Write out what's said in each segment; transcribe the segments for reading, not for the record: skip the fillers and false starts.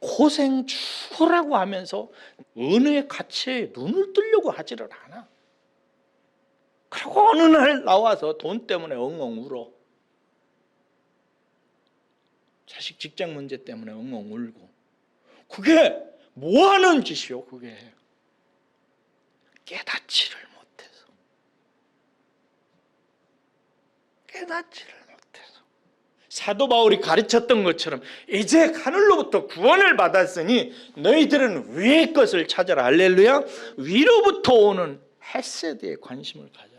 고생 죽으라고 하면서 은혜의 가치에 눈을 뜨려고 하지를 않아. 그리고 어느 날 나와서 돈 때문에 엉엉 울어. 자식 직장 문제 때문에 엉엉 울고. 그게 뭐하는 짓이요? 그게 깨닫지를 못해서. 사도 바울이 가르쳤던 것처럼 이제 하늘로부터 구원을 받았으니 너희들은 위의 것을 찾아라. 할렐루야. 위로부터 오는 헤세드에 관심을 가져라.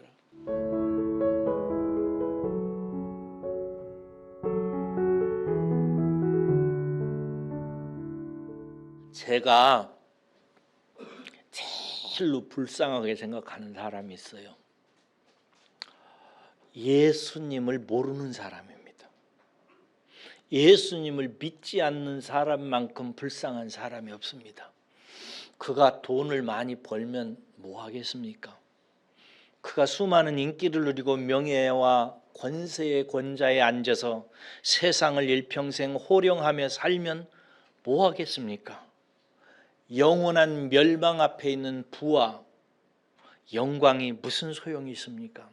제가 제일로 불쌍하게 생각하는 사람이 있어요. 예수님을 모르는 사람입니다. 예수님을 믿지 않는 사람만큼 불쌍한 사람이 없습니다. 그가 돈을 많이 벌면 뭐 하겠습니까? 그가 수많은 인기를 누리고 명예와 권세의 권좌에 앉아서 세상을 일평생 호령하며 살면 뭐 하겠습니까? 영원한 멸망 앞에 있는 부와 영광이 무슨 소용이 있습니까?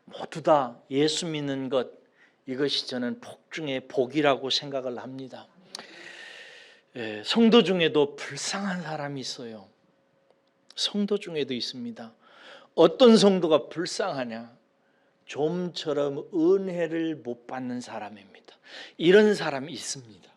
모두 다 예수 믿는 것, 이것이 저는 복 중에 복이라고 생각을 합니다. 성도 중에도 불쌍한 사람이 있어요. 성도 중에도 있습니다. 어떤 성도가 불쌍하냐? 좀처럼 은혜를 못 받는 사람입니다. 이런 사람이 있습니다.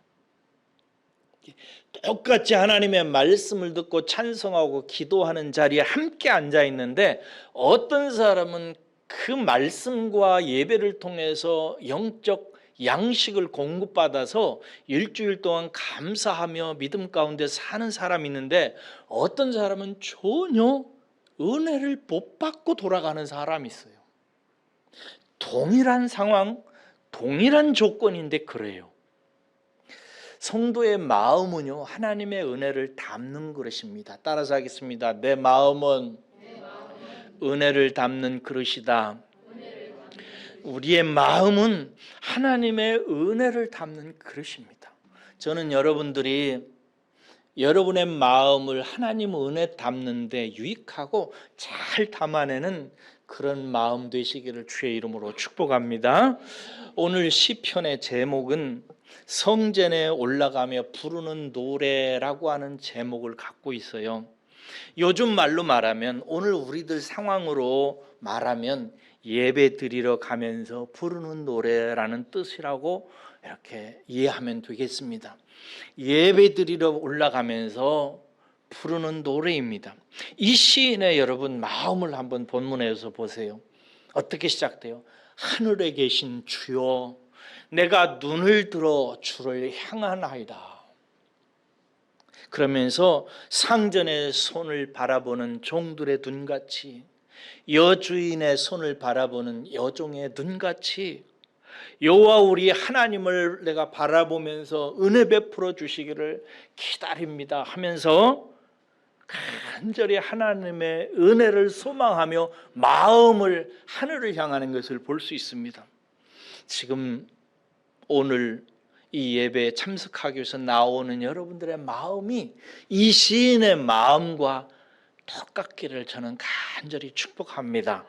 똑같이 하나님의 말씀을 듣고 찬송하고 기도하는 자리에 함께 앉아 있는데 어떤 사람은 그 말씀과 예배를 통해서 영적 양식을 공급받아서 일주일 동안 감사하며 믿음 가운데 사는 사람이 있는데 어떤 사람은 전혀 은혜를 못 받고 돌아가는 사람이 있어요. 동일한 상황, 동일한 조건인데 그래요. 성도의 마음은요, 하나님의 은혜를 담는 그릇입니다. 따라서 하겠습니다. 내 마음은 은혜를 담는 그릇이다. 우리의 마음은 하나님의 은혜를 담는 그릇입니다. 저는 여러분들이 여러분의 마음을 하나님 은혜 담는데 유익하고 잘 담아내는 그런 마음 되시기를 주의 이름으로 축복합니다. 오늘 시편의 제목은 성전에 올라가며 부르는 노래라고 하는 제목을 갖고 있어요. 요즘 말로 말하면 오늘 우리들 상황으로 말하면 예배 드리러 가면서 부르는 노래라는 뜻이라고 이렇게 이해하면 되겠습니다. 예배 드리러 올라가면서 부르는 노래입니다. 이 시인의 여러분 마음을 한번 본문에서 보세요. 어떻게 시작돼요? 하늘에 계신 주여, 내가 눈을 들어 주를 향하나이다. 그러면서 상전의 손을 바라보는 종들의 눈같이, 여주인의 손을 바라보는 여종의 눈같이 여호와 우리 하나님을 내가 바라보면서 은혜 베풀어 주시기를 기다립니다 하면서 간절히 하나님의 은혜를 소망하며 마음을 하늘을 향하는 것을 볼 수 있습니다. 지금 오늘 이 예배에 참석하기 위해서 나오는 여러분들의 마음이 이 시인의 마음과 똑같기를 저는 간절히 축복합니다.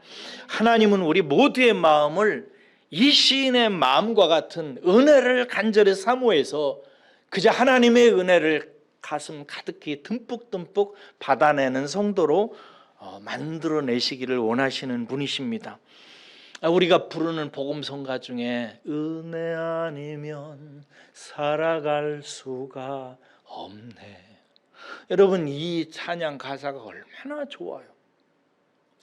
하나님은 우리 모두의 마음을 이 시인의 마음과 같은 은혜를 간절히 사모해서 그저 하나님의 은혜를 가슴 가득히 듬뿍듬뿍 받아내는 성도로 만들어내시기를 원하시는 분이십니다. 우리가 부르는 복음성가 중에 은혜 아니면 살아갈 수가 없네. 여러분, 이 찬양 가사가 얼마나 좋아요.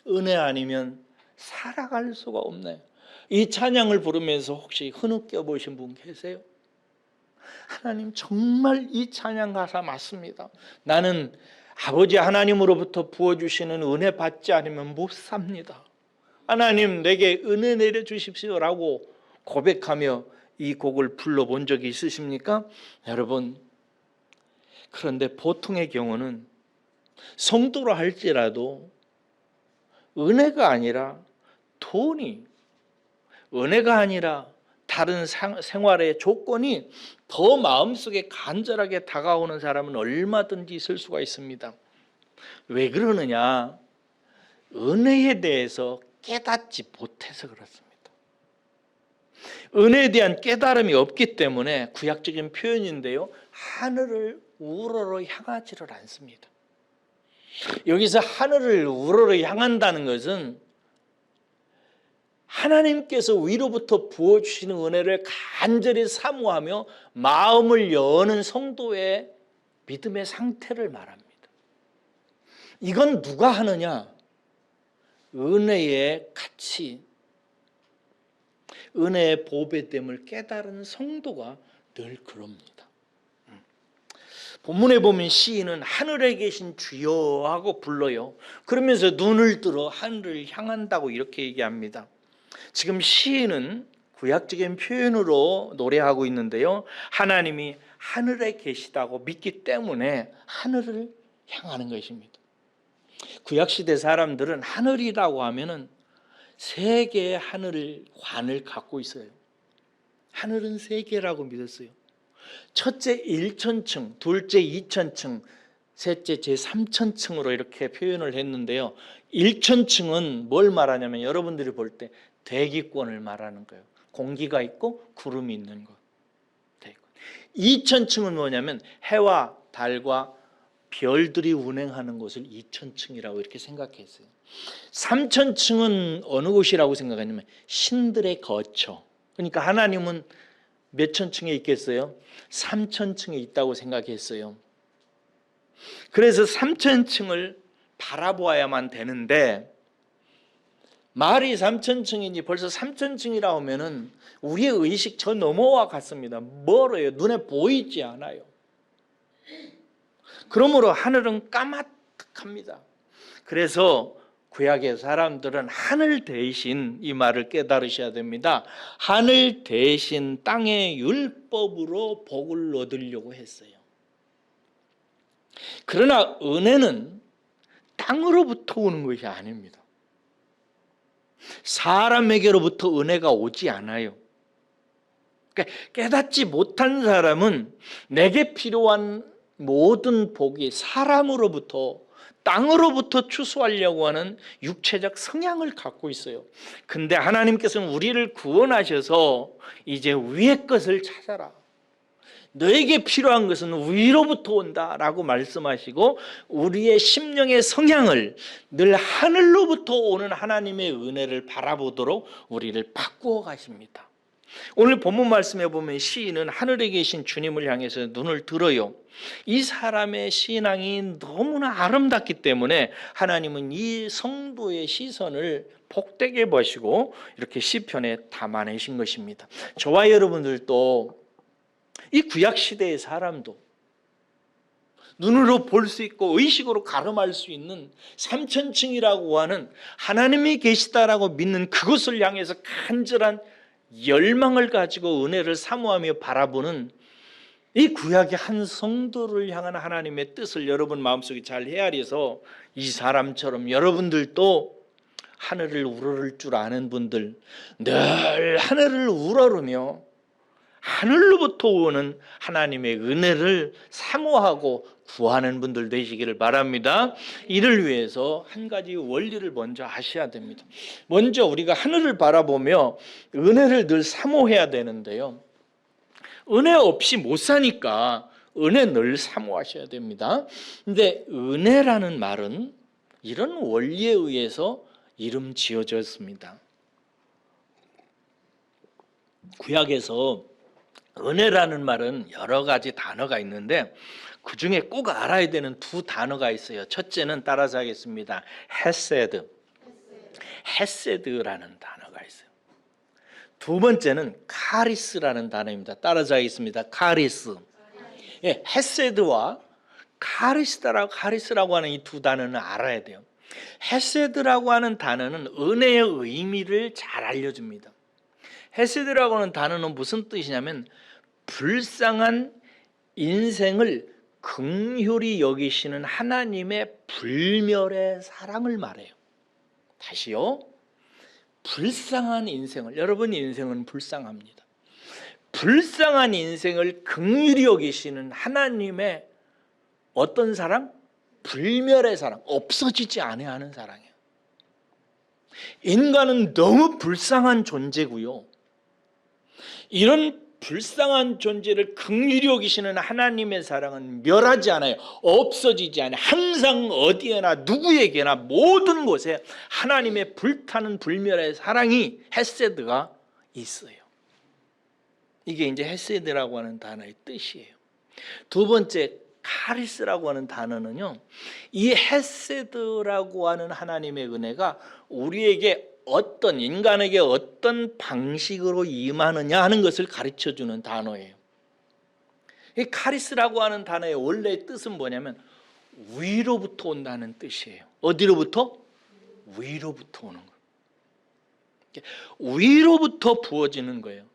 은혜 아니면 살아갈 수가 없네. 이 찬양을 부르면서 혹시 흐느껴 보신 분 계세요? 하나님, 정말 이 찬양 가사 맞습니다. 나는 아버지 하나님으로부터 부어주시는 은혜 받지 않으면 못 삽니다. 하나님, 내게 은혜 내려주십시오라고 고백하며 이 곡을 불러본 적이 있으십니까? 여러분, 그런데 보통의 경우는 성도로 할지라도 은혜가 아니라 돈이, 은혜가 아니라 다른 생활의 조건이 더 마음속에 간절하게 다가오는 사람은 얼마든지 있을 수가 있습니다. 왜 그러느냐? 은혜에 대해서 깨닫지 못해서 그렇습니다. 은혜에 대한 깨달음이 없기 때문에 구약적인 표현인데요, 하늘을 우러러 향하지를 않습니다. 여기서 하늘을 우러러 향한다는 것은 하나님께서 위로부터 부어주시는 은혜를 간절히 사모하며 마음을 여는 성도의 믿음의 상태를 말합니다. 이건 누가 하느냐? 은혜의 가치, 은혜의 보배됨을 깨달은 성도가 늘 그럽니다. 본문에 보면 시인은 하늘에 계신 주여 하고 불러요. 그러면서 눈을 들어 하늘을 향한다고 이렇게 얘기합니다. 지금 시인은 구약적인 표현으로 노래하고 있는데요, 하나님이 하늘에 계시다고 믿기 때문에 하늘을 향하는 것입니다. 구약시대 사람들은 하늘이라고 하면은 세 개의 하늘관을 갖고 있어요. 하늘은 세 개라고 믿었어요. 첫째 1천층, 둘째 2천층, 셋째 제3천층으로 이렇게 표현을 했는데요, 1천층은 뭘 말하냐면 여러분들이 볼 때 대기권을 말하는 거예요. 공기가 있고 구름이 있는 것. 2천층은 뭐냐면 해와 달과 별들이 운행하는 곳을 2천층이라고 이렇게 생각했어요. 3천층은 어느 곳이라고 생각하냐면 신들의 거처. 그러니까 하나님은 몇 천층에 있겠어요? 3천층에 있다고 생각했어요. 그래서 3천층을 바라보아야만 되는데, 말이 3천층이니 벌써 3천층이라 하면은 우리의 의식 저 너머와 같습니다. 멀어요. 눈에 보이지 않아요. 그러므로 하늘은 까마득합니다. 그래서 구약의 사람들은 하늘 대신 이 말을 깨달으셔야 됩니다. 하늘 대신 땅의 율법으로 복을 얻으려고 했어요. 그러나 은혜는 땅으로부터 오는 것이 아닙니다. 사람에게로부터 은혜가 오지 않아요. 그러니까 깨닫지 못한 사람은 내게 필요한 모든 복이 사람으로부터, 땅으로부터 추수하려고 하는 육체적 성향을 갖고 있어요. 근데 하나님께서는 우리를 구원하셔서 이제 위의 것을 찾아라, 너에게 필요한 것은 위로부터 온다라고 말씀하시고, 우리의 심령의 성향을 늘 하늘로부터 오는 하나님의 은혜를 바라보도록 우리를 바꾸어 가십니다. 오늘 본문 말씀에 보면 시인은 하늘에 계신 주님을 향해서 눈을 들어요. 이 사람의 신앙이 너무나 아름답기 때문에 하나님은 이 성도의 시선을 복되게 보시고 이렇게 시편에 담아내신 것입니다. 저와 여러분들도 이 구약시대의 사람도 눈으로 볼 수 있고 의식으로 가늠할 수 있는 3천층이라고 하는 하나님이 계시다라고 믿는 그것을 향해서 간절한 열망을 가지고 은혜를 사모하며 바라보는 이 구약의 한 성도를 향한 하나님의 뜻을 여러분 마음속에 잘 헤아려서 이 사람처럼 여러분들도 하늘을 우러를 줄 아는 분들, 늘 하늘을 우러르며 하늘로부터 오는 하나님의 은혜를 사모하고 구하는 분들 되시기를 바랍니다. 이를 위해서 한 가지 원리를 먼저 아셔야 됩니다. 먼저 우리가 하늘을 바라보며 은혜를 늘 사모해야 되는데요, 은혜 없이 못 사니까 은혜 늘 사모하셔야 됩니다. 근데 은혜라는 말은 이런 원리에 의해서 이름 지어졌습니다. 구약에서 은혜라는 말은 여러 가지 단어가 있는데 그 중에 꼭 알아야 되는 두 단어가 있어요. 첫째는 따라서 하겠습니다. 헤세드. 헤세드라는 단어가 있어요. 두 번째는 카리스라는 단어입니다. 따라서 하겠습니다. 카리스. 예, 헤세드와 카리스라고 하는 이 두 단어는 알아야 돼요. 헤세드라고 하는 단어는 은혜의 의미를 잘 알려줍니다. 헤세드라고 하는 단어는 무슨 뜻이냐면 불쌍한 인생을 긍휼히 여기시는 하나님의 불멸의 사랑을 말해요. 다시요. 불쌍한 인생을, 여러분 인생은 불쌍합니다. 불쌍한 인생을 긍휼히 여기시는 하나님의 어떤 사랑? 불멸의 사랑, 없어지지 아니하는 사랑이에요. 인간은 너무 불쌍한 존재고요. 이런 불쌍한 존재를 긍휼히 여기시는 하나님의 사랑은 멸하지 않아요. 없어지지 않아요. 항상 어디에나 누구에게나 모든 곳에 하나님의 불타는 불멸의 사랑이 헤세드가 있어요. 이게 이제 헤세드라고 하는 단어의 뜻이에요. 두 번째, 카리스라고 하는 단어는요, 이 헤세드라고 하는 하나님의 은혜가 우리에게 어떤 인간에게 어떤 방식으로 임하느냐 하는 것을 가르쳐주는 단어예요. 이 카리스라고 하는 단어의 원래의 뜻은 뭐냐면 위로부터 온다는 뜻이에요. 어디로부터? 위로부터 오는 거예요. 위로부터 부어지는 거예요.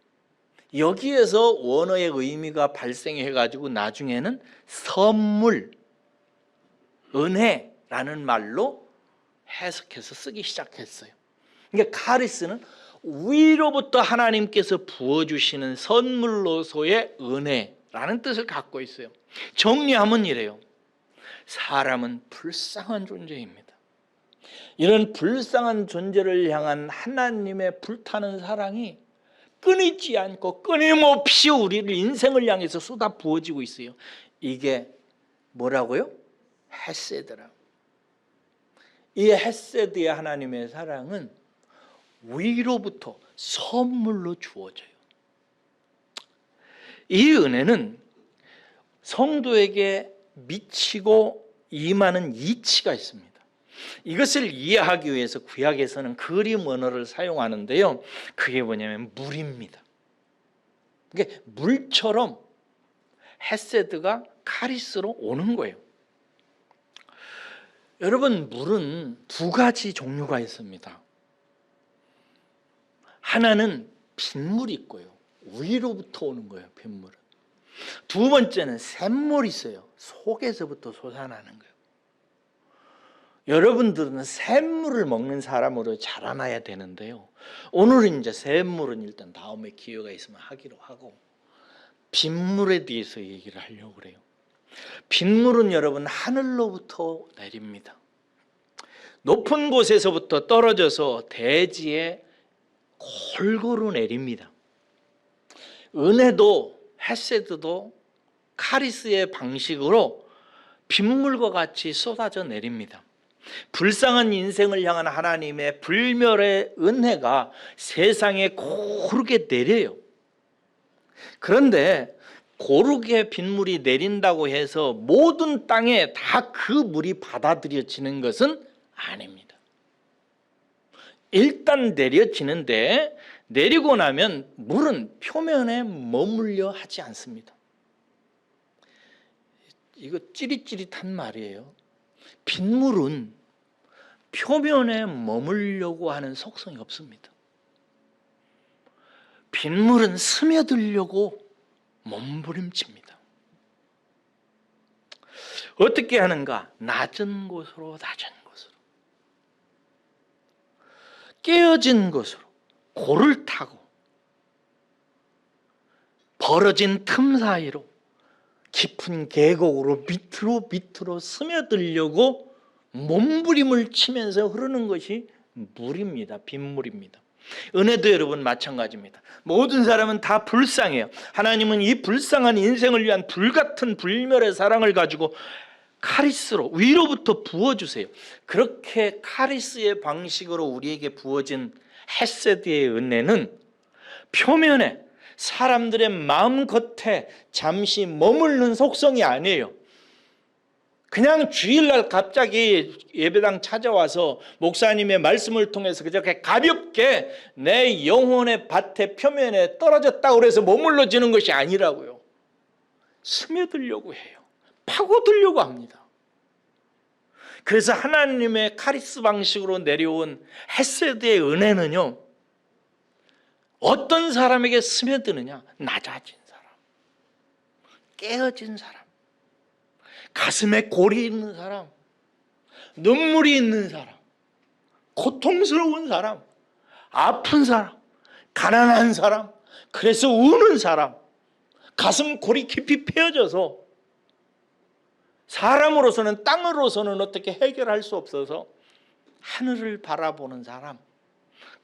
여기에서 원어의 의미가 발생해가지고 나중에는 선물, 은혜라는 말로 해석해서 쓰기 시작했어요. 그러니까 카리스는 위로부터 하나님께서 부어주시는 선물로서의 은혜라는 뜻을 갖고 있어요. 정리하면 이래요. 사람은 불쌍한 존재입니다. 이런 불쌍한 존재를 향한 하나님의 불타는 사랑이 끊이지 않고 끊임없이 우리를 인생을 향해서 쏟아 부어지고 있어요. 이게 뭐라고요? 헤세드라고. 이 헤세드의 하나님의 사랑은 위로부터 선물로 주어져요. 이 은혜는 성도에게 미치고 임하는 이치가 있습니다. 이것을 이해하기 위해서 구약에서는 그림 언어를 사용하는데요, 그게 뭐냐면 물입니다. 그게 물처럼 헤세드가 카리스로 오는 거예요. 여러분, 물은 두 가지 종류가 있습니다. 하나는 빗물이 있고요, 위로부터 오는 거예요. 빗물은. 두 번째는 샘물이 있어요. 속에서부터 솟아나는 거예요. 여러분들은 샘물을 먹는 사람으로 자라나야 되는데요, 오늘은 이제 샘물은 일단 다음에 기회가 있으면 하기로 하고 빗물에 대해서 얘기를 하려고 그래요. 빗물은 여러분 하늘로부터 내립니다. 높은 곳에서부터 떨어져서 대지에 골고루 내립니다. 은혜도 헤세드도 카리스의 방식으로 빗물과 같이 쏟아져 내립니다. 불쌍한 인생을 향한 하나님의 불멸의 은혜가 세상에 고르게 내려요. 그런데 고르게 빗물이 내린다고 해서 모든 땅에 다 그 물이 받아들여지는 것은 아닙니다. 일단 내려지는데 내리고 나면 물은 표면에 머물려 하지 않습니다. 이거 찌릿찌릿한 말이에요. 빗물은 표면에 머물려고 하는 속성이 없습니다. 빗물은 스며들려고 몸부림칩니다. 어떻게 하는가? 낮은 곳으로 낮은 곳으로, 깨어진 곳으로, 골을 타고 벌어진 틈 사이로 깊은 계곡으로 밑으로 스며들려고 몸부림을 치면서 흐르는 것이 물입니다. 빗물입니다. 은혜도 여러분 마찬가지입니다. 모든 사람은 다 불쌍해요. 하나님은 이 불쌍한 인생을 위한 불같은 불멸의 사랑을 가지고 카리스로 위로부터 부어주세요. 그렇게 카리스의 방식으로 우리에게 부어진 헤세드의 은혜는 표면에 사람들의 마음 겉에 잠시 머무르는 속성이 아니에요. 그냥 주일날 갑자기 예배당 찾아와서 목사님의 말씀을 통해서 그렇게 가볍게 내 영혼의 밭의 표면에 떨어졌다고 해서 머물러지는 것이 아니라고요. 스며들려고 해요. 파고들려고 합니다. 그래서 하나님의 카리스 방식으로 내려온 헤세드의 은혜는요, 어떤 사람에게 스며드느냐? 낮아진 사람, 깨어진 사람, 가슴에 골이 있는 사람, 눈물이 있는 사람, 고통스러운 사람, 아픈 사람, 가난한 사람, 그래서 우는 사람, 가슴 골이 깊이 패여져서 사람으로서는, 땅으로서는 어떻게 해결할 수 없어서 하늘을 바라보는 사람,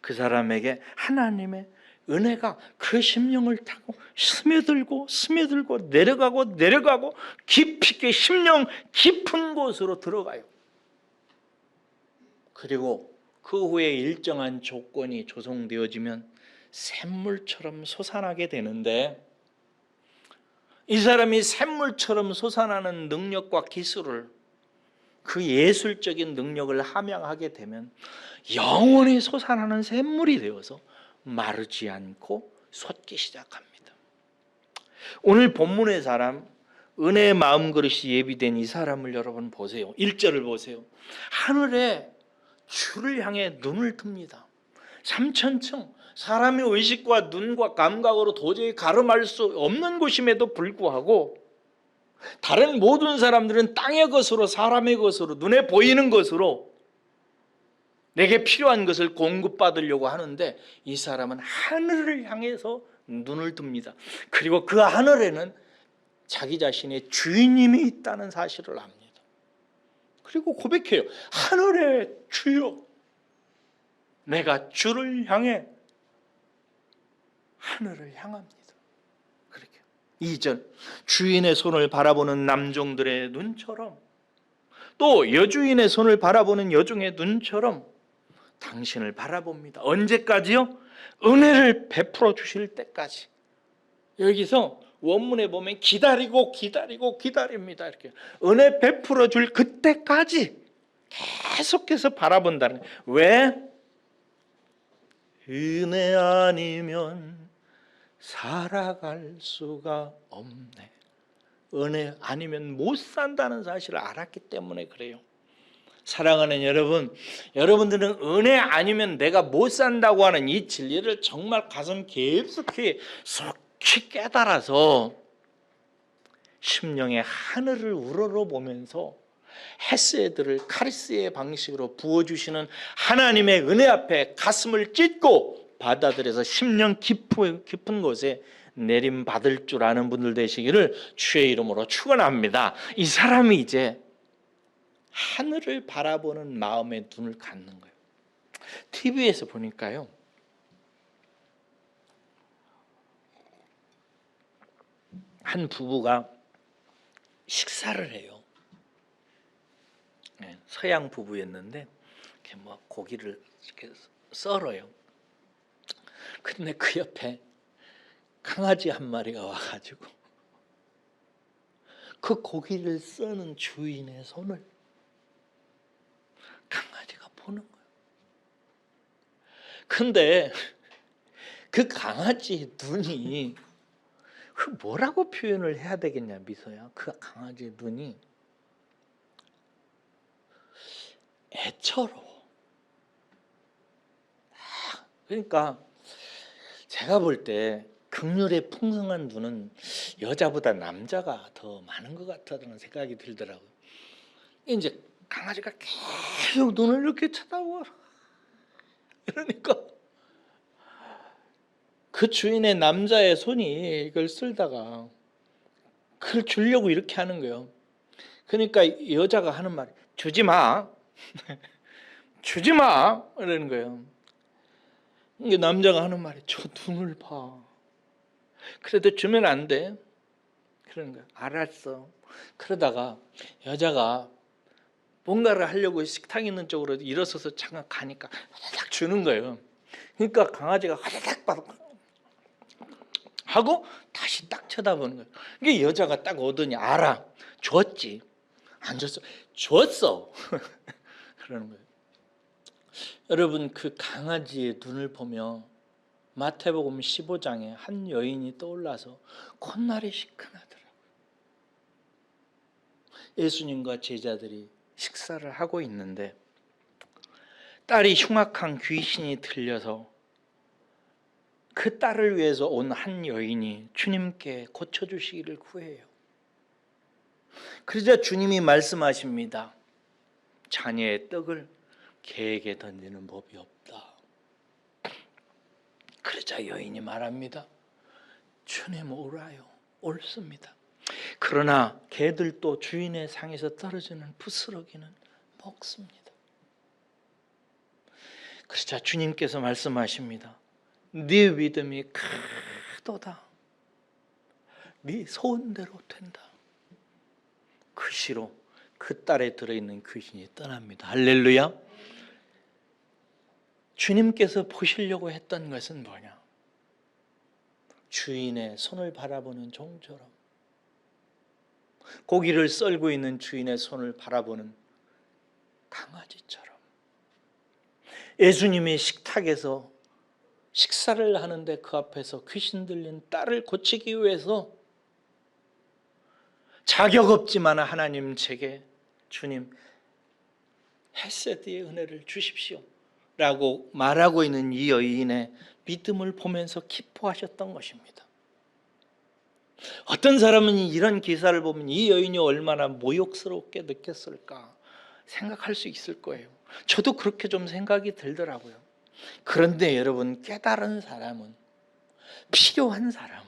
그 사람에게 하나님의 은혜가 그 심령을 타고 스며들고 스며들고 내려가고 깊이 있게 심령 깊은 곳으로 들어가요. 그리고 그 후에 일정한 조건이 조성되어지면 샘물처럼 솟아나게 되는데, 이 사람이 샘물처럼 솟아나는 능력과 기술을, 그 예술적인 능력을 함양하게 되면 영원히 솟아나는 샘물이 되어서 마르지 않고 솟기 시작합니다. 오늘 본문의 사람, 은혜의 마음그릇이 예비된 이 사람을 여러분 보세요. 1절을 보세요. 하늘에 주를 향해 눈을 듭니다. 3천층, 사람의 의식과 눈과 감각으로 도저히 가름할 수 없는 곳임에도 불구하고 다른 모든 사람들은 땅의 것으로, 사람의 것으로, 눈에 보이는 것으로 내게 필요한 것을 공급받으려고 하는데, 이 사람은 하늘을 향해서 눈을 듭니다. 그리고 그 하늘에는 자기 자신의 주인님이 있다는 사실을 압니다. 그리고 고백해요. 하늘의 주여, 내가 주를 향해 하늘을 향합니다. 그렇게 2절, 주인의 손을 바라보는 남종들의 눈처럼, 또 여주인의 손을 바라보는 여종의 눈처럼 당신을 바라봅니다. 언제까지요? 은혜를 베풀어 주실 때까지. 여기서 원문에 보면 기다리고 기다립니다. 이렇게 은혜 베풀어 줄 그때까지 계속해서 바라본다는 거예요. 왜? 은혜 아니면 살아갈 수가 없네. 은혜 아니면 못 산다는 사실을 알았기 때문에 그래요. 사랑하는 여러분, 여러분들은 은혜 아니면 내가 못 산다고 하는 이 진리를 정말 가슴 깊숙이 속히 깨달아서 심령의 하늘을 우러러보면서 헤세드를 카리스의 방식으로 부어주시는 하나님의 은혜 앞에 가슴을 찢고 받아들여서 심령 깊은 곳에 내림받을 줄 아는 분들 되시기를 주의 이름으로 축원합니다. 이 사람이 이제 하늘을 바라보는 마음의 눈을 갖는 거예요. TV에서 보니까요, 한 부부가 식사를 해요. 서양 부부였는데 이렇게 뭐 고기를 이렇게 썰어요. 근데 그 옆에 강아지 한 마리가 와가지고 그 고기를 써는 주인의 손을 강아지가 보는 거예요. 근데 그 강아지의 눈이, 그 뭐라고 표현을 해야 되겠냐, 미소야. 그 강아지의 눈이 애처로워. 그러니까 제가 볼 때 긍휼의 풍성한 눈은 여자보다 남자가 더 많은 것 같다는 생각이 들더라고요. 이제 강아지가 계속 눈을 이렇게 쳐다보고, 그러니까 그 주인의 남자의 손이 이걸 쓸다가 그걸 주려고 이렇게 하는 거예요. 그러니까 여자가 하는 말이 주지 마. 주지 마. 이러는 거예요. 이게 남자가 하는 말이 저 눈을 봐. 그래도 주면 안 돼. 그러는 거예요. 알았어. 그러다가 여자가 뭔가를 하려고 식탁 있는 쪽으로 일어서서 잠깐 가니까 딱 주는 거예요. 그러니까 강아지가 화다닥 하고 다시 딱 쳐다보는 거예요. 이게 여자가 딱 오더니 알아. 줬지. 안 줬어. 줬어. 그러는 거예요. 여러분, 그 강아지의 눈을 보며 마태복음 15장에 한 여인이 떠올라서 콧날이 시큰하더라고요. 예수님과 제자들이 식사를 하고 있는데 딸이 흉악한 귀신이 들려서 그 딸을 위해서 온 한 여인이 주님께 고쳐주시기를 구해요. 그러자 주님이 말씀하십니다. 자녀의 떡을 개에게 던지는 법이 없다. 그러자 여인이 말합니다. 주님 오라요. 옳습니다. 그러나 개들도 주인의 상에서 떨어지는 부스러기는 먹습니다. 그러자 주님께서 말씀하십니다. 네 믿음이 크도다. 네 소원대로 된다. 그 시로 그 딸에 들어있는 귀신이 떠납니다. 할렐루야. 주님께서 보시려고 했던 것은 뭐냐? 주인의 손을 바라보는 종처럼, 고기를 썰고 있는 주인의 손을 바라보는 강아지처럼, 예수님이 식탁에서 식사를 하는데 그 앞에서 귀신 들린 딸을 고치기 위해서 자격 없지만 하나님 제게 주님 헤세드의 은혜를 주십시오 라고 말하고 있는 이 여인의 믿음을 보면서 기뻐하셨던 것입니다. 어떤 사람은 이런 기사를 보면 이 여인이 얼마나 모욕스럽게 느꼈을까 생각할 수 있을 거예요. 저도 그렇게 좀 생각이 들더라고요. 그런데 여러분, 깨달은 사람은, 필요한 사람은,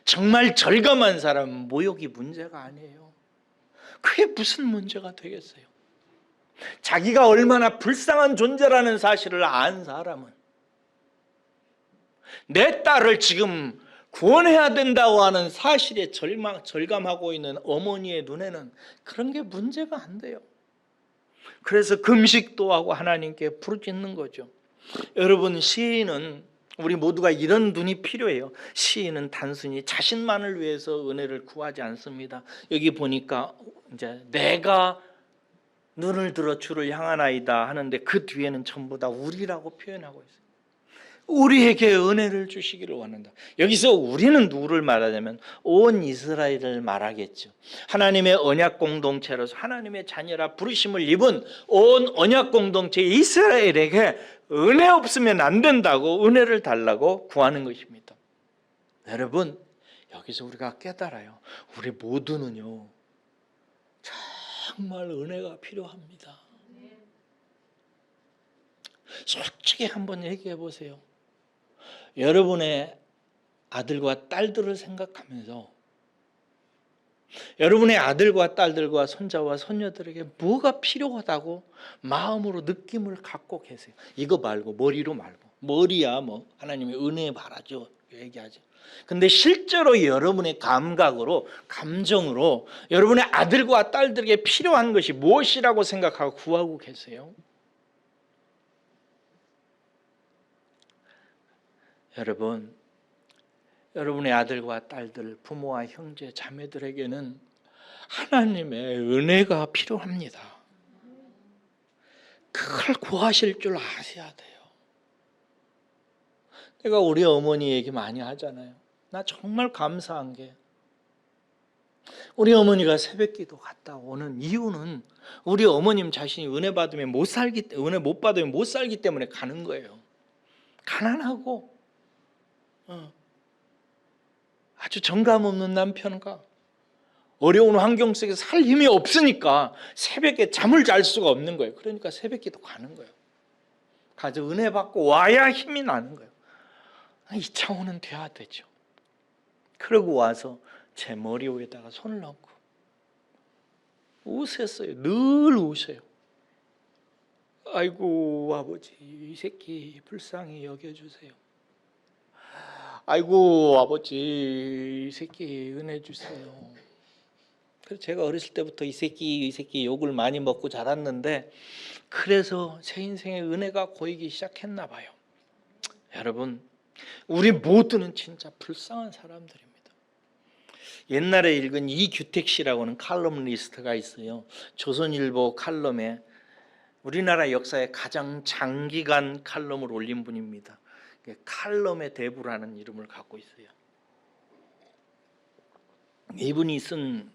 정말 절감한 사람은 모욕이 문제가 아니에요. 그게 무슨 문제가 되겠어요? 자기가 얼마나 불쌍한 존재라는 사실을 안 사람은, 내 딸을 지금 구원해야 된다고 하는 사실에 절감하고 있는 어머니의 눈에는 그런 게 문제가 안 돼요. 그래서 금식도 하고 하나님께 부르짖는 거죠. 여러분, 시인은, 우리 모두가 이런 눈이 필요해요. 시인은 단순히 자신만을 위해서 은혜를 구하지 않습니다. 여기 보니까 이제 내가 눈을 들어 주를 향하나이다 하는데 그 뒤에는 전부 다 우리라고 표현하고 있어요. 우리에게 은혜를 주시기를 원한다. 여기서 우리는 누구를 말하냐면 온 이스라엘을 말하겠죠. 하나님의 언약 공동체로서 하나님의 자녀라 부르심을 입은 온 언약 공동체 이스라엘에게 은혜 없으면 안 된다고, 은혜를 달라고 구하는 것입니다. 여러분, 여기서 우리가 깨달아요. 우리 모두는요, 정말 은혜가 필요합니다. 솔직히 한번 얘기해 보세요. 여러분의 아들과 딸들을 생각하면서 여러분의 아들과 딸들과 손자와 손녀들에게 뭐가 필요하다고 마음으로 느낌을 갖고 계세요. 이거 말고, 머리로 말고. 머리야 뭐 하나님의 은혜 바라죠, 얘기하죠. 근데 실제로 여러분의 감각으로, 감정으로 여러분의 아들과 딸들에게 필요한 것이 무엇이라고 생각하고 구하고 계세요? 여러분, 여러분의 아들과 딸들, 부모와 형제, 자매들에게는 하나님의 은혜가 필요합니다. 그걸 구하실 줄 아셔야 돼요. 내가 우리 어머니 얘기 많이 하잖아요. 나 정말 감사한 게, 우리 어머니가 새벽기도 갔다 오는 이유는 우리 어머님 자신이 은혜 받으면 은혜 못 받으면 못 살기 때문에 가는 거예요. 가난하고 아주 정감 없는 남편과 어려운 환경 속에서 살 힘이 없으니까 새벽에 잠을 잘 수가 없는 거예요. 그러니까 새벽기도 가는 거예요. 가서 은혜 받고 와야 힘이 나는 거예요. 이 차원은 돼야 되죠. 그러고 와서 제 머리 위에다가 손을 얹고 우셨어요. 늘 우셔요. 아이고 아버지, 이 새끼 불쌍히 여겨주세요. 아이고 아버지, 이 새끼 은혜 주세요. 그래서 제가 어렸을 때부터 이 새끼 욕을 많이 먹고 자랐는데, 그래서 제 인생에 은혜가 고이기 시작했나 봐요. 여러분, 우리 모두는 진짜 불쌍한 사람들입니다. 옛날에 읽은 이규택 씨라고 하는 칼럼니스트가 있어요. 조선일보 칼럼에 우리나라 역사에 가장 장기간 칼럼을 올린 분입니다. 칼럼의 대부라는 이름을 갖고 있어요. 이분이 쓴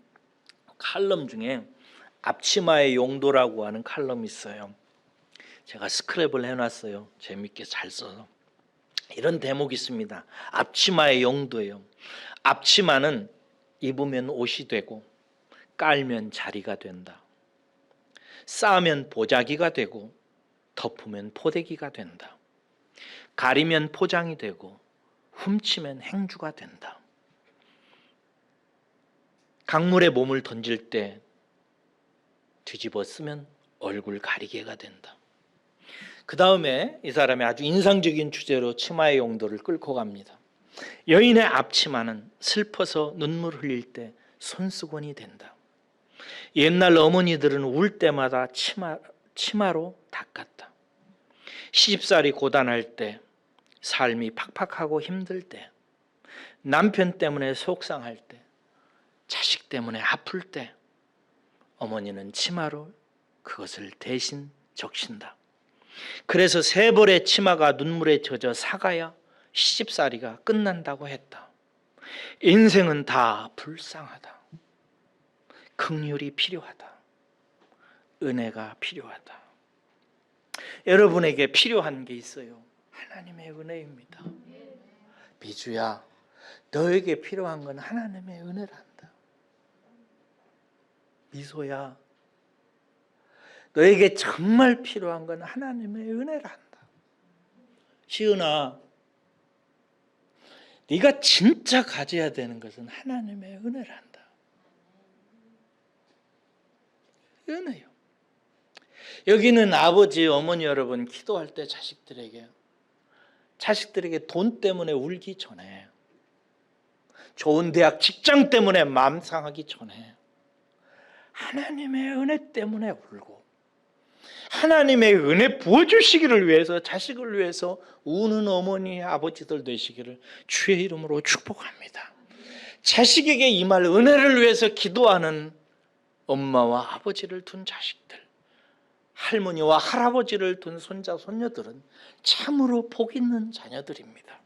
칼럼 중에 앞치마의 용도라고 하는 칼럼이 있어요. 제가 스크랩을 해놨어요. 재밌게 잘 써서. 이런 대목이 있습니다. 앞치마의 용도예요. 앞치마는 입으면 옷이 되고, 깔면 자리가 된다. 싸면 보자기가 되고, 덮으면 포대기가 된다. 가리면 포장이 되고, 훔치면 행주가 된다. 강물에 몸을 던질 때 뒤집어 쓰면 얼굴 가리개가 된다. 그 다음에 이 사람이 아주 인상적인 주제로 치마의 용도를 끌고 갑니다. 여인의 앞치마는 슬퍼서 눈물 흘릴 때 손수건이 된다. 옛날 어머니들은 울 때마다 치마로 닦았다. 시집살이 고단할 때, 삶이 팍팍하고 힘들 때, 남편 때문에 속상할 때, 자식 때문에 아플 때 어머니는 치마로 그것을 대신 적신다. 그래서 세 벌의 치마가 눈물에 젖어 사가야 시집살이가 끝난다고 했다. 인생은 다 불쌍하다. 긍휼이 필요하다. 은혜가 필요하다. 여러분에게 필요한 게 있어요. 하나님의 은혜입니다. 비주야, 너에게 필요한 건 하나님의 은혜란다. 미소야, 너에게 정말 필요한 건 하나님의 은혜란다. 시은아, 네가 진짜 가져야 되는 것은 하나님의 은혜란다. 은혜요. 여기는 아버지, 어머니 여러분 기도할 때 자식들에게 돈 때문에 울기 전에, 좋은 대학, 직장 때문에 마음 상하기 전에 하나님의 은혜 때문에 울고 하나님의 은혜 부어주시기를 위해서, 자식을 위해서 우는 어머니, 아버지들 되시기를 주의 이름으로 축복합니다. 자식에게 임할 은혜를 위해서 기도하는 엄마와 아버지를 둔 자식들, 할머니와 할아버지를 둔 손자, 손녀들은 참으로 복 있는 자녀들입니다.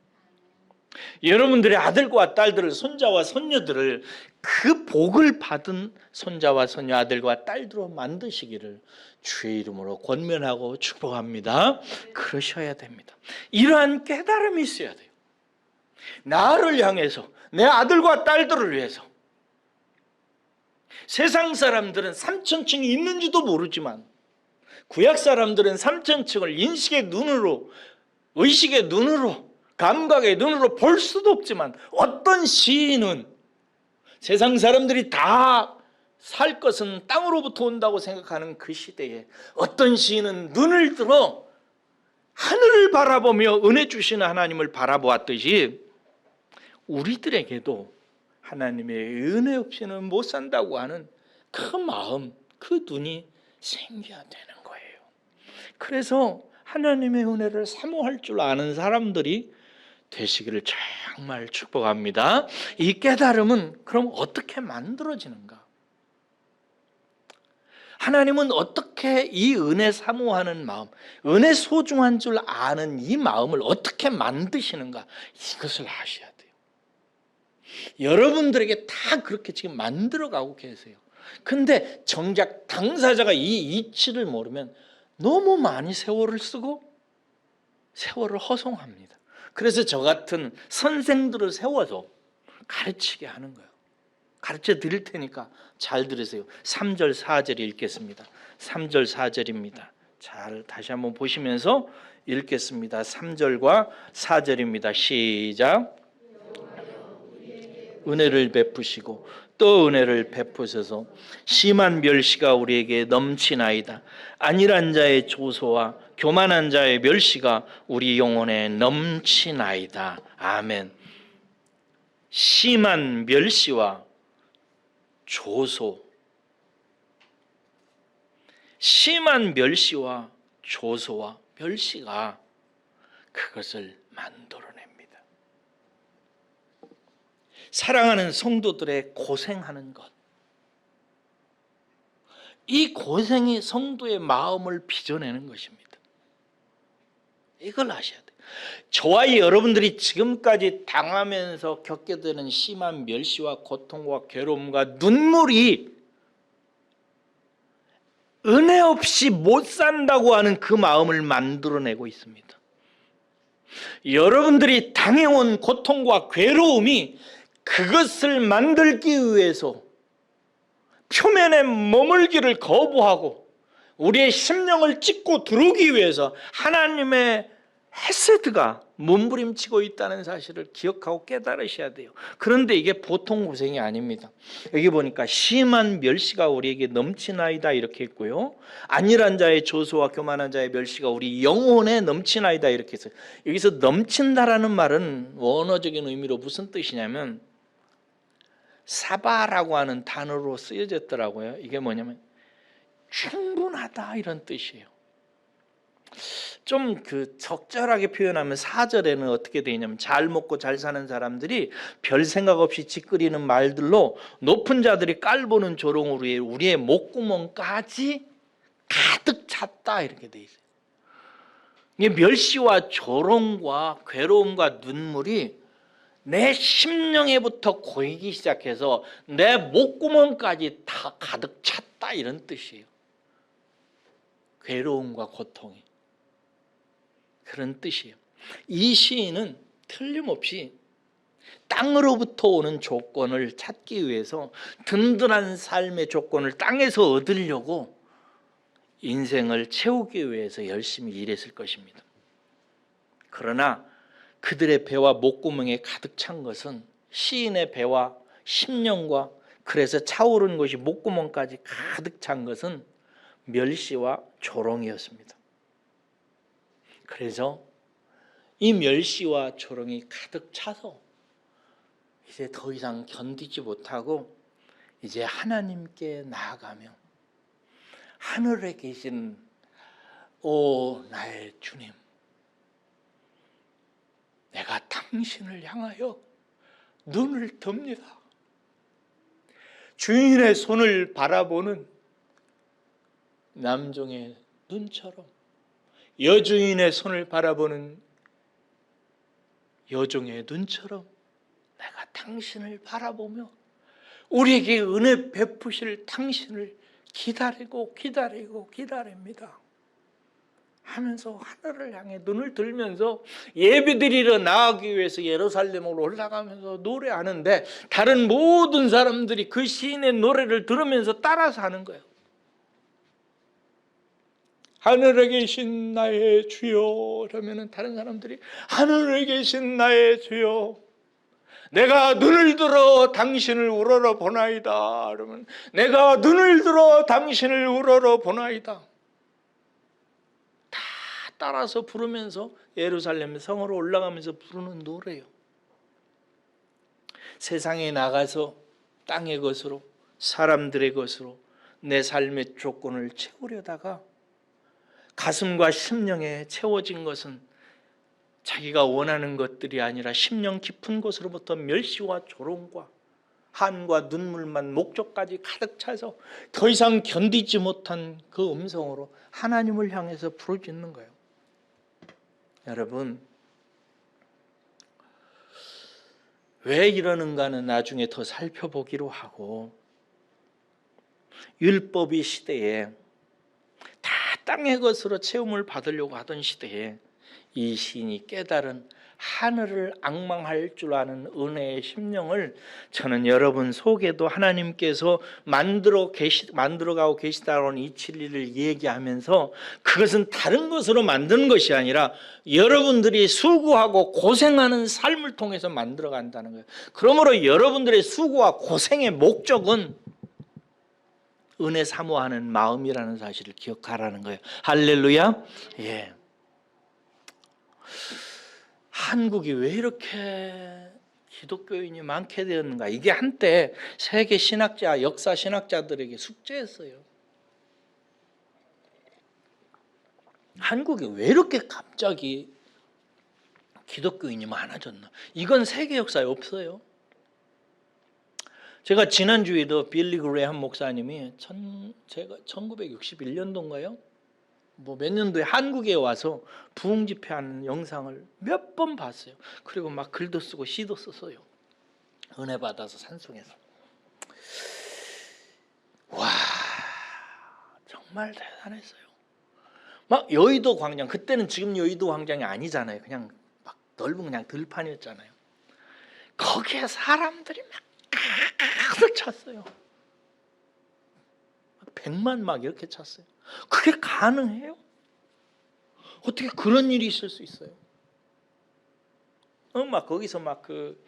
여러분들의 아들과 딸들을, 손자와 손녀들을 그 복을 받은 손자와 손녀, 아들과 딸들로 만드시기를 주의 이름으로 권면하고 축복합니다. 그러셔야 됩니다. 이러한 깨달음이 있어야 돼요. 나를 향해서, 내 아들과 딸들을 위해서. 세상 사람들은 3,000층이 있는지도 모르지만 구약 사람들은 3,000층을 인식의 눈으로, 의식의 눈으로, 감각의 눈으로 볼 수도 없지만, 어떤 시인은 세상 사람들이 다 살 것은 땅으로부터 온다고 생각하는 그 시대에 어떤 시인은 눈을 들어 하늘을 바라보며 은혜 주시는 하나님을 바라보았듯이 우리들에게도 하나님의 은혜 없이는 못 산다고 하는 그 마음, 그 눈이 생겨야 되는 거예요. 그래서 하나님의 은혜를 사모할 줄 아는 사람들이 되시기를 정말 축복합니다. 이 깨달음은 그럼 어떻게 만들어지는가? 하나님은 어떻게 이 은혜 사모하는 마음, 은혜 소중한 줄 아는 이 마음을 어떻게 만드시는가? 이것을 아셔야 돼요. 여러분들에게 다 그렇게 지금 만들어가고 계세요. 근데 정작 당사자가 이 이치를 모르면 너무 많이 세월을 쓰고 세월을 허송합니다. 그래서 저 같은 선생들을 세워서 가르치게 하는 거예요. 가르쳐 드릴 테니까 잘 들으세요. 3절 4절 읽겠습니다. 3절 4절입니다. 잘 다시 한번 보시면서 읽겠습니다. 3절과 4절입니다. 시작. 은혜를 베푸시고 또 은혜를 베푸셔서 심한 멸시가 우리에게 넘치나이다. 안일한 자의 조소와 교만한 자의 멸시가 우리 영혼에 넘치나이다. 아멘. 심한 멸시와 조소, 심한 멸시와 조소와 멸시가 그것을 만들어냅니다. 사랑하는 성도들의 고생하는 것, 이 고생이 성도의 마음을 빚어내는 것입니다. 이걸 아셔야 돼요. 저와 여러분들이 지금까지 당하면서 겪게 되는 심한 멸시와 고통과 괴로움과 눈물이 은혜 없이 못 산다고 하는 그 마음을 만들어내고 있습니다. 여러분들이 당해온 고통과 괴로움이 그것을 만들기 위해서 표면에 머물기를 거부하고 우리의 심령을 찢고 들어오기 위해서 하나님의 헤세드가 몸부림치고 있다는 사실을 기억하고 깨달으셔야 돼요. 그런데 이게 보통 고생이 아닙니다. 여기 보니까 심한 멸시가 우리에게 넘치나이다 이렇게 했고요. 안일한 자의 조소와 교만한 자의 멸시가 우리 영혼에 넘치나이다 이렇게 했어요. 여기서 넘친다라는 말은 원어적인 의미로 무슨 뜻이냐면 사바라고 하는 단어로 쓰여졌더라고요. 이게 뭐냐면 충분하다 이런 뜻이에요. 좀 적절하게 표현하면 4절에는 어떻게 되냐면 잘 먹고 잘 사는 사람들이 별 생각 없이 짓거리는 말들로 높은 자들이 깔보는 조롱으로 우리의 목구멍까지 가득 찼다 이렇게 돼 있어요. 이 멸시와 조롱과 괴로움과 눈물이 내 심령에부터 고이기 시작해서 내 목구멍까지 다 가득 찼다 이런 뜻이에요. 괴로움과 고통이 그런 뜻이에요. 이 시인은 틀림없이 땅으로부터 오는 조건을 찾기 위해서 든든한 삶의 조건을 땅에서 얻으려고 인생을 채우기 위해서 열심히 일했을 것입니다. 그러나 그들의 배와 목구멍에 가득 찬 것은 시인의 배와 심령과 그래서 차오른 것이 목구멍까지 가득 찬 것은 멸시와 조롱이었습니다. 그래서 이 멸시와 조롱이 가득 차서 이제 더 이상 견디지 못하고 이제 하나님께 나아가며 하늘에 계신 오 나의 주님, 내가 당신을 향하여 눈을 듭니다. 주인의 손을 바라보는 남종의 눈처럼 여주인의 손을 바라보는 여종의 눈처럼 내가 당신을 바라보며 우리에게 은혜 베푸실 당신을 기다립니다 하면서 하늘을 향해 눈을 들면서 예배드리러 나가기 위해서 예루살렘으로 올라가면서 노래하는데 다른 모든 사람들이 그 시인의 노래를 들으면서 따라서 하는 거예요. 하늘에 계신 나의 주여 그러면은 다른 사람들이 하늘에 계신 나의 주여 내가 눈을 들어 당신을 우러러 보나이다 그러면 내가 눈을 들어 당신을 우러러 보나이다 다 따라서 부르면서 예루살렘 성으로 올라가면서 부르는 노래예요. 세상에 나가서 땅의 것으로 사람들의 것으로 내 삶의 조건을 채우려다가 가슴과 심령에 채워진 것은 자기가 원하는 것들이 아니라 심령 깊은 곳으로부터 멸시와 조롱과 한과 눈물만 목젖까지 가득 차서 더 이상 견디지 못한 그 음성으로 하나님을 향해서 부르짖는 거예요. 여러분, 왜 이러는가는 나중에 더 살펴보기로 하고, 율법의 시대에 다 땅의 것으로 채움을 받으려고 하던 시대에 이 시인이 깨달은 하늘을 앙망할 줄 아는 은혜의 심령을 저는 여러분 속에도 하나님께서 만들어가고 계시다는 이 진리를 얘기하면서 그것은 다른 것으로 만드는 것이 아니라 여러분들이 수고하고 고생하는 삶을 통해서 만들어간다는 거예요. 그러므로 여러분들의 수고와 고생의 목적은 은혜 사모하는 마음이라는 사실을 기억하라는 거예요. 할렐루야. 예. 한국이 왜 이렇게 기독교인이 많게 되었는가? 이게 한때 세계 신학자, 역사 신학자들에게 숙제였어요. 한국이 왜 이렇게 갑자기 기독교인이 많아졌나? 이건 세계 역사에 없어요. 제가 지난주에도 빌리 그레이엄 목사님이 제가 1961년도인가요? 몇 년도에 한국에 와서 부흥 집회하는 영상을 몇 번 봤어요. 그리고 막 글도 쓰고 시도 썼어요. 은혜 받아서 산송에서. 와, 정말 대단했어요. 막 여의도 광장, 그때는 지금 여의도 광장이 아니잖아요. 그냥 막 넓은 그냥 들판이었잖아요. 거기에 사람들이 막 가득 찼어요. 100만 막 이렇게 찼어요. 그게 가능해요? 어떻게 그런 일이 있을 수 있어요? 막 거기서 막 그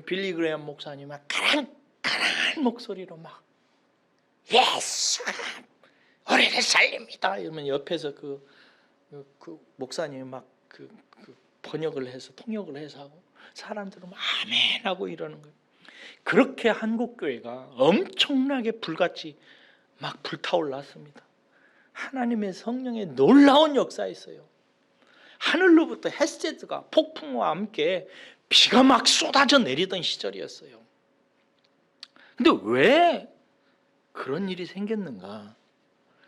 빌리 그레이엄 목사님 막 가랑가랑한 목소리로 막 예수 우리를 살립니다 이러면 옆에서 그 목사님이 막 그 번역을 해서 통역을 해서 하고 사람들은 막 아멘 하고 이러는 거예요. 그렇게 한국 교회가 엄청나게 불같이 막 불타올랐습니다. 하나님의 성령의 놀라운 역사였어요. 하늘로부터 헤세드가 폭풍과 함께 비가 막 쏟아져 내리던 시절이었어요. 근데 왜 그런 일이 생겼는가?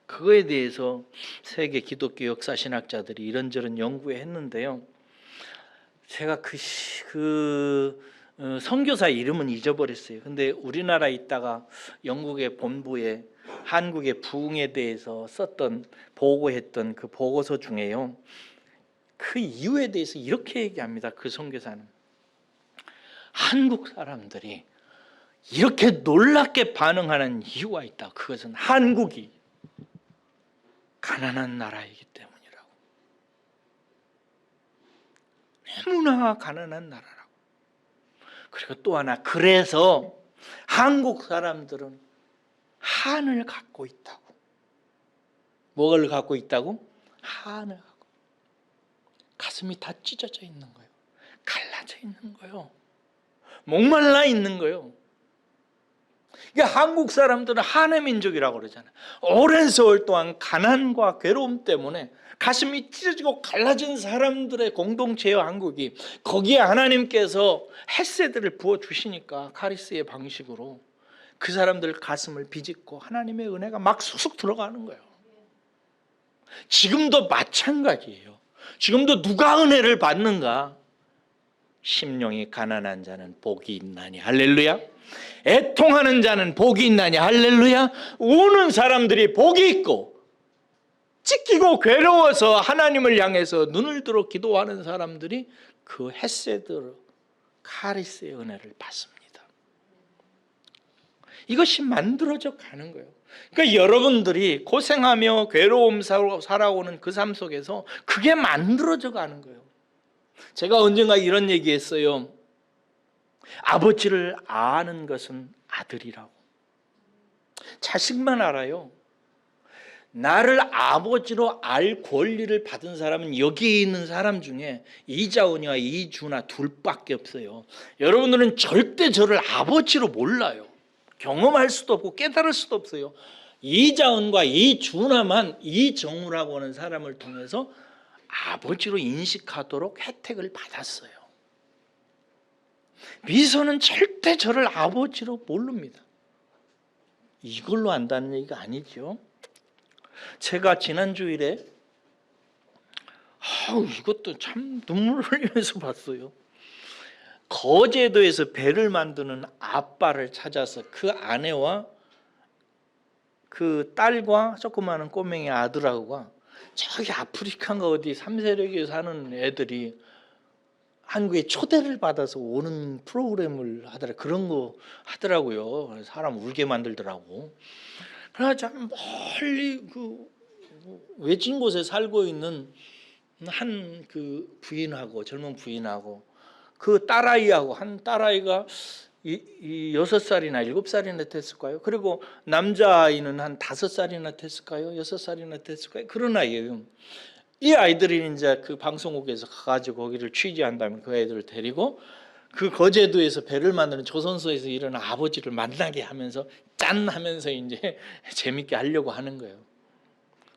그거에 대해서 세계 기독교 역사 신학자들이 이런저런 연구했는데요. 제가 선교사 이름은 잊어버렸어요. 근데 우리나라에 있다가 영국의 본부에 한국의 부흥에 대해서 보고했던 그 보고서 중에요. 그 이유에 대해서 이렇게 얘기합니다. 그 선교사는 한국 사람들이 이렇게 놀랍게 반응하는 이유가 있다. 그것은 한국이 가난한 나라이기 때문이라고. 너무나 가난한 나라라고. 그리고 또 하나, 그래서 한국 사람들은 한을 갖고 있다고. 뭐를 갖고 있다고? 한을 갖고. 가슴이 다 찢어져 있는 거예요. 갈라져 있는 거예요. 목말라 있는 거예요. 그러니까 한국 사람들은 한의 민족이라고 그러잖아요. 오랜 세월 동안 가난과 괴로움 때문에 가슴이 찢어지고 갈라진 사람들의 공동체예요, 한국이. 거기에 하나님께서 헤세드를 부어주시니까 카리스의 방식으로 그 사람들 가슴을 비집고 하나님의 은혜가 막 쑥쑥 들어가는 거예요. 지금도 마찬가지예요. 지금도 누가 은혜를 받는가? 심령이 가난한 자는 복이 있나니 할렐루야. 애통하는 자는 복이 있나니 할렐루야. 우는 사람들이 복이 있고 찢기고 괴로워서 하나님을 향해서 눈을 들어 기도하는 사람들이 그 헤세드 카리스의 은혜를 받습니다. 이것이 만들어져 가는 거예요. 그러니까 여러분들이 고생하며 괴로움 살아오는 그 삶 속에서 그게 만들어져 가는 거예요. 제가 언젠가 이런 얘기했어요. 아버지를 아는 것은 아들이라고. 자식만 알아요. 나를 아버지로 알 권리를 받은 사람은 여기 있는 사람 중에 이자훈이와 이준아 둘밖에 없어요. 여러분들은 절대 저를 아버지로 몰라요. 경험할 수도 없고 깨달을 수도 없어요. 이자훈과 이준아만 이정우라고 하는 사람을 통해서 아버지로 인식하도록 혜택을 받았어요. 미소는 절대 저를 아버지로 모릅니다. 이걸로 안다는 얘기가 아니죠. 제가 지난 주일에 이것도 참 눈물을 흘리면서 봤어요. 거제도에서 배를 만드는 아빠를 찾아서 그 아내와 그 딸과 조그마한 꼬맹이 아들하고가 저기 아프리카인가 어디 삼세력에 사는 애들이 한국에 초대를 받아서 오는 프로그램을 하더라고요. 그런 거 하더라고요. 사람 울게 만들더라고. 그러나 참 멀리 그 외진 곳에 살고 있는 한 그 부인하고 젊은 부인하고 그 딸아이하고 한 딸아이가 6살이나 7살이나 됐을까요? 그리고 남자아이는 한 5살이나 됐을까요? 6살이나 됐을까요? 그런 아이예요. 이 아이들이 이제 그 방송국에서 가가지고 거기를 취재한다면 그 애들을 데리고 그 거제도에서 배를 만드는 조선소에서 일어난 아버지를 만나게 하면서 짠 하면서 이제 재밌게 하려고 하는 거예요.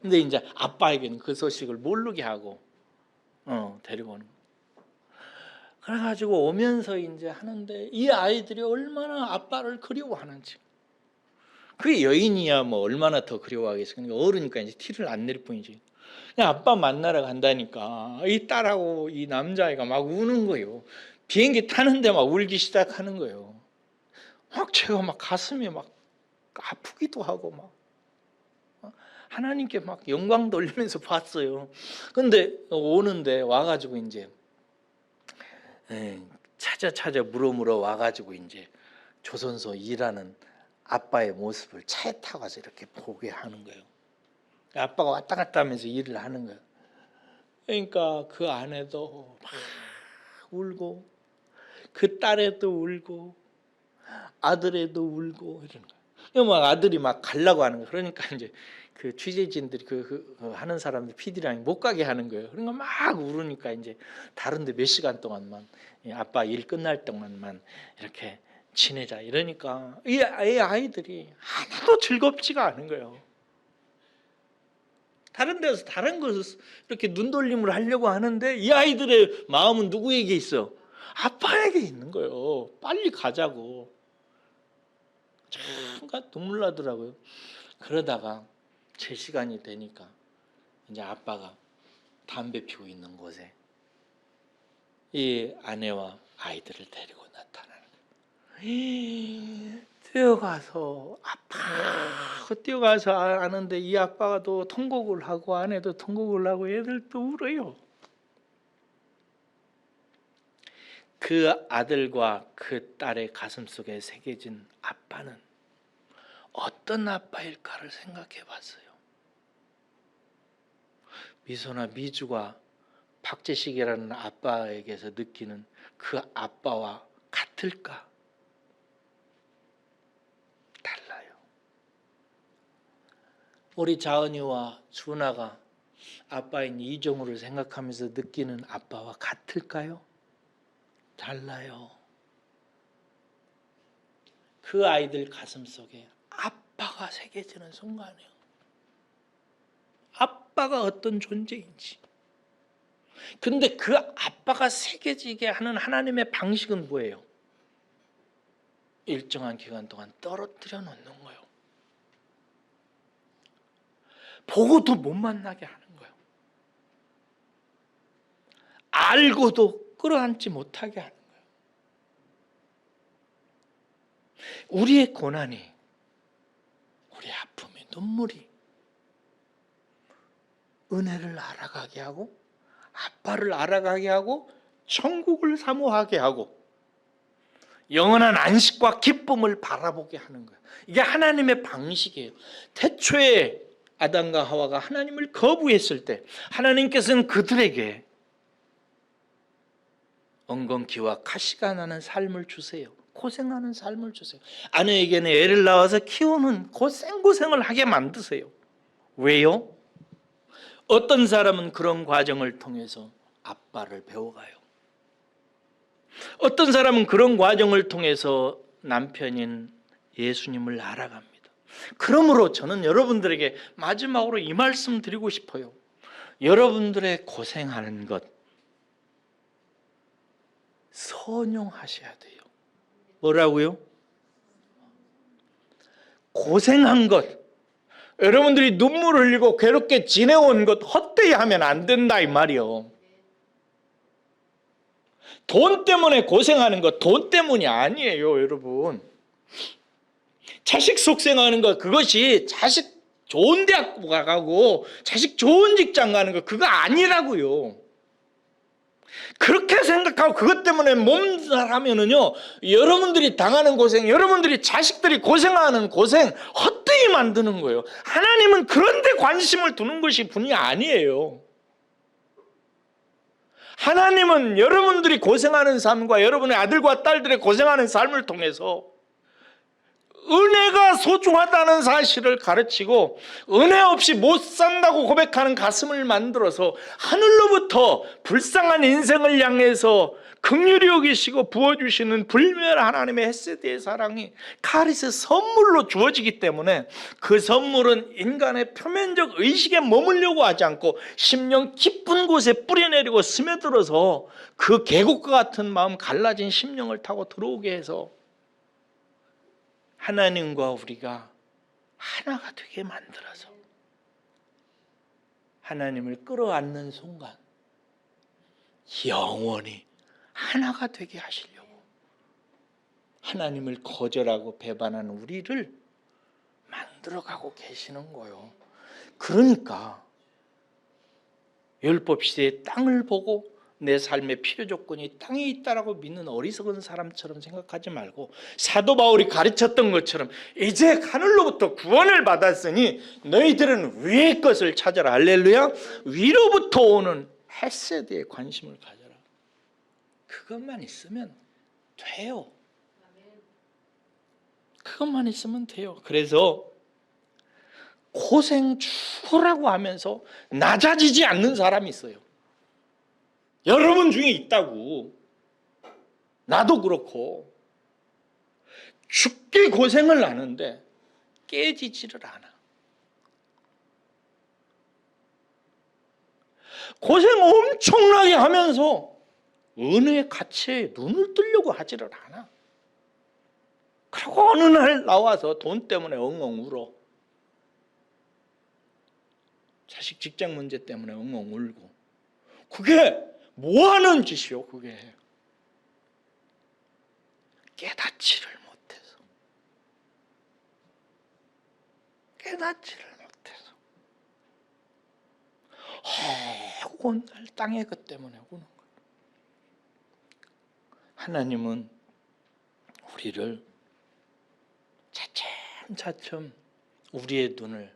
근데 이제 아빠에게는 그 소식을 모르게 하고 데리고 오는 거예요. 그래가지고 오면서 이제 하는데 이 아이들이 얼마나 아빠를 그리워하는지. 그게 여인이야 뭐 얼마나 더 그리워하겠어요. 어르니까 이제 티를 안 낼 뿐이지. 그냥 아빠 만나러 간다니까 이 딸하고 이 남자애가 막 우는 거예요. 비행기 타는데 막 울기 시작하는 거예요. 막 제가 막 가슴이 막 아프기도 하고 막 하나님께 막 영광 돌리면서 봤어요. 근데 오는데 와가지고 이제 찾아 물어 와가지고 이제 조선소 일하는 아빠의 모습을 차에 타고 와서 이렇게 보게 하는 거예요. 아빠가 왔다 갔다 하면서 일을 하는 거예요. 그러니까 그 아내도 막 울고 그 딸애도 울고 아들애도 울고 이러는 거예요. 막 아들이 막 가려고 하는 거예요. 그러니까 이제 그 취재진들이 하는 사람들 PD랑 못 가게 하는 거예요. 그러니까 막 울으니까 이제 다른데 몇 시간 동안만 아빠 일 끝날 동안만 이렇게 지내자 이러니까 이 아이들이 하나도 즐겁지가 않은 거예요. 다른 데서 다른 것을 이렇게 눈돌림을 하려고 하는데 이 아이들의 마음은 누구에게 있어? 아빠에게 있는 거예요. 빨리 가자고. 잠깐 눈물 나더라고요. 그러다가 제 시간이 되니까 이제 아빠가 담배 피우고 있는 곳에 이 아내와 아이들을 데리고 나타나는 거예요. 뛰어가서 아빠 뛰어가서 아는데 이 아빠가 또 통곡을 하고 아내도 통곡을 하고 애들도 울어요. 그 아들과 그 딸의 가슴속에 새겨진 아빠는 어떤 아빠일까를 생각해 봤어요. 미소나 미주가 박재식이라는 아빠에게서 느끼는 그 아빠와 같을까? 달라요. 우리 자은이와 준아가 아빠인 이종우를 생각하면서 느끼는 아빠와 같을까요? 달라요. 그 아이들 가슴속에 아빠가 새겨지는 순간이에요. 아빠가 어떤 존재인지. 근데 그 아빠가 새겨지게 하는 하나님의 방식은 뭐예요? 일정한 기간 동안 떨어뜨려 놓는 거예요. 보고도 못 만나게 하는 거예요. 알고도 끌어안지 못하게 하는 거예요. 우리의 고난이, 우리의 아픔이, 눈물이 은혜를 알아가게 하고 아빠를 알아가게 하고 천국을 사모하게 하고 영원한 안식과 기쁨을 바라보게 하는 거예요. 이게 하나님의 방식이에요. 태초에 아담과 하와가 하나님을 거부했을 때 하나님께서는 그들에게 엉겅퀴와 가시가 나는 삶을 주세요. 고생하는 삶을 주세요. 아내에게는 애를 낳아서 키우는 고생을 하게 만드세요. 왜요? 어떤 사람은 그런 과정을 통해서 아빠를 배워가요. 어떤 사람은 그런 과정을 통해서 남편인 예수님을 알아갑니다. 그러므로 저는 여러분들에게 마지막으로 이 말씀 드리고 싶어요. 여러분들의 고생하는 것 선용하셔야 돼요. 뭐라고요? 고생한 것, 여러분들이 눈물을 흘리고 괴롭게 지내온 것 헛되이 하면 안 된다 이 말이요. 돈 때문에 고생하는 것 돈 때문이 아니에요, 여러분. 자식 속생하는 것 그것이 자식 좋은 대학 가고 자식 좋은 직장 가는 것 그거 아니라고요. 그렇게 생각하고 그것 때문에 몸살하면은요, 여러분들이 당하는 고생, 여러분들이 자식들이 고생하는 고생 헛되이 만드는 거예요. 하나님은 그런 데 관심을 두는 것이 분이 아니에요. 하나님은 여러분들이 고생하는 삶과 여러분의 아들과 딸들의 고생하는 삶을 통해서 은혜가 소중하다는 사실을 가르치고 은혜 없이 못 산다고 고백하는 가슴을 만들어서 하늘로부터 불쌍한 인생을 향해서 긍휼히 여기시고 부어주시는 불멸 하나님의 헤세드의 사랑이 카리스 선물로 주어지기 때문에 그 선물은 인간의 표면적 의식에 머물려고 하지 않고 심령 깊은 곳에 뿌려내리고 스며들어서 그 계곡과 같은 마음 갈라진 심령을 타고 들어오게 해서 하나님과 우리가 하나가 되게 만들어서 하나님을 끌어안는 순간 영원히 하나가 되게 하시려고 하나님을 거절하고 배반하는 우리를 만들어가고 계시는 거예요. 그러니까 율법 시대의 땅을 보고 내 삶의 필요 조건이 땅에 있다라고 믿는 어리석은 사람처럼 생각하지 말고 사도 바울이 가르쳤던 것처럼 이제 하늘로부터 구원을 받았으니 너희들은 위의 것을 찾아라. 할렐루야. 위로부터 오는 헤세드에 관심을 가져라. 그것만 있으면 돼요. 그것만 있으면 돼요. 그래서 고생 죽으라고 하면서 낮아지지 않는 사람이 있어요. 여러분 중에 있다고. 나도 그렇고 죽게 고생을 하는데 깨지지를 않아. 고생 엄청나게 하면서 은혜의 가치에 눈을 뜨려고 하지를 않아. 그리고 어느 날 나와서 돈 때문에 엉엉 울어. 자식 직장 문제 때문에 엉엉 울고. 그게 뭐 하는 짓이요, 그게. 깨닫지를 못해서. 깨닫지를 못해서. 온 날 땅의 것 때문에 우는 거예요. 하나님은 우리를 차츰차츰 우리의 눈을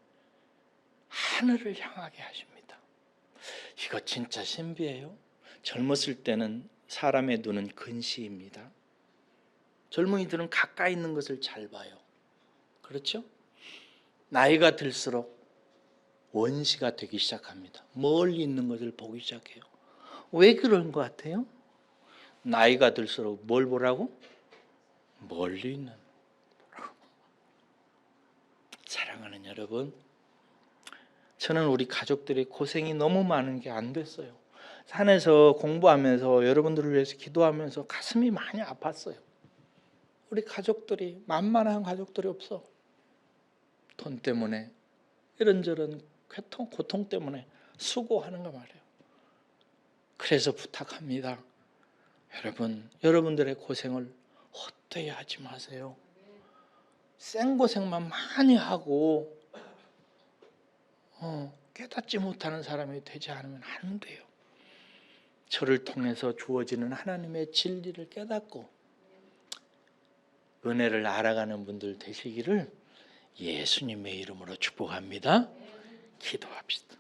하늘을 향하게 하십니다. 이거 진짜 신비해요. 젊었을 때는 사람의 눈은 근시입니다. 젊은이들은 가까이 있는 것을 잘 봐요. 그렇죠? 나이가 들수록 원시가 되기 시작합니다. 멀리 있는 것을 보기 시작해요. 왜 그런 것 같아요? 나이가 들수록 뭘 보라고? 멀리 있는. 사랑하는 여러분, 저는 우리 가족들이 고생이 너무 많은 게 안 됐어요. 산에서 공부하면서 여러분들을 위해서 기도하면서 가슴이 많이 아팠어요. 우리 가족들이 만만한 가족들이 없어. 돈 때문에 이런저런 고통 때문에 수고하는 거 말이에요. 그래서 부탁합니다. 여러분, 여러분들의 고생을 헛되이 하지 마세요. 생고생만 많이 하고 깨닫지 못하는 사람이 되지 않으면 안 돼요. 저를 통해서 주어지는 하나님의 진리를 깨닫고 은혜를 알아가는 분들 되시기를 예수님의 이름으로 축복합니다. 기도합시다.